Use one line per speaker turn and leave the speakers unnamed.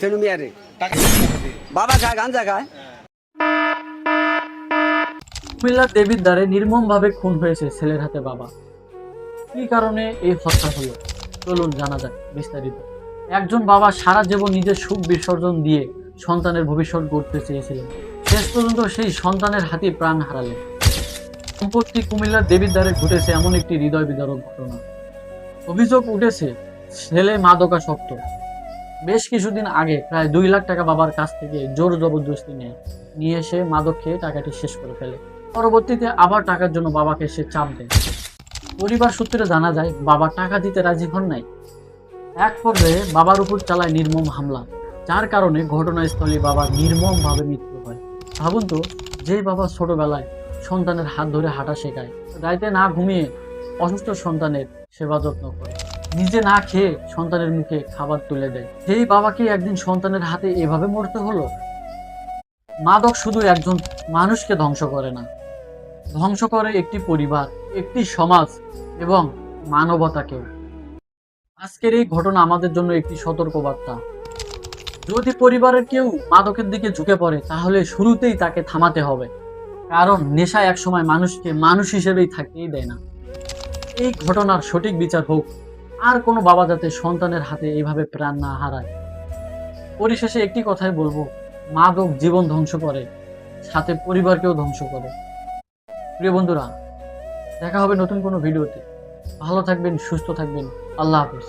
ফেনু মিয়ারে।
টাকা দিচ্ছে।
বাবা খায়, গাঞ্জা খায়।
কুমিল্লার দেবিদ্বারে নির্মমভাবে খুন হয়েছে ছেলের হাতে বাবা। কি কারণে এই হত্যা হলো চলুন জানা যাক বিস্তারিত। একজন বাবা সারা জীবন নিজের সুখ বিসর্জন দিয়ে সন্তানের ভবিষ্যৎ গড়তে চেয়েছিলেন, শেষ পর্যন্ত সেই সন্তানের হাতে প্রাণ হারালেন। সম্প্রতি কুমিল্লার দেবিদ্বারে ঘটেছে এমন একটি হৃদয় বিদারক ঘটনা। অভিযোগ উঠেছে ছেলে মাদকাসক্ত। বেশ কিছুদিন আগে প্রায় 2 লাখ টাকা বাবার কাছ থেকে জোর জবরদস্তি নিয়ে এসে মাদক খেয়ে টাকাটি শেষ করে ফেলে। পরবর্তীতে আবার টাকার জন্য বাবাকে সে চাপ দেয়। পরিবার সূত্রে জানা যায় বাবা টাকা দিতে রাজি হন নাই। এক পর্যায়ে বাবার উপর চালায় নির্মম হামলা, যার কারণে ঘটনাস্থলে বাবার নির্মমভাবে মৃত্যু হয়। ভাবুন তো, যে বাবা ছোটবেলায় সন্তানের হাত ধরে হাঁটা শেখায়, রাইতে না ঘুমিয়ে অসুস্থ সন্তানের সেবা যত্ন করে, নিজে না খেয়ে সন্তানের মুখে খাবার তুলে দেয়, সেই বাবাকে একদিন সন্তানের হাতে এভাবে মরতে হলো। মাদক শুধু একজন মানুষকে ধ্বংস করে না, ধ্বংস করে একটি পরিবার, একটি সমাজ এবং মানবতাকেও। আজকের এই ঘটনা আমাদের জন্য একটি সতর্কবার্তা। যদি পরিবারের কেউ মাদকের দিকে ঝুঁকে পড়ে তাহলে শুরুতেই তাকে থামাতে হবে, কারণ নেশা একসময় মানুষকে মানুষ হিসেবেই থাকতেই দেয় না। এই ঘটনার সঠিক বিচার হোক, আর কোনো বাবা যাতে সন্তানের হাতে এইভাবে প্রাণ না হারায়। পরিশেষে একটি কথাই বলবো, মাদক জীবন ধ্বংস করে, সাথে পরিবারকেও ধ্বংস করে। প্রিয় বন্ধুরা, দেখা হবে নতুন কোনো ভিডিওতে। ভালো থাকবেন, সুস্থ থাকবেন। আল্লাহ হাফেজ।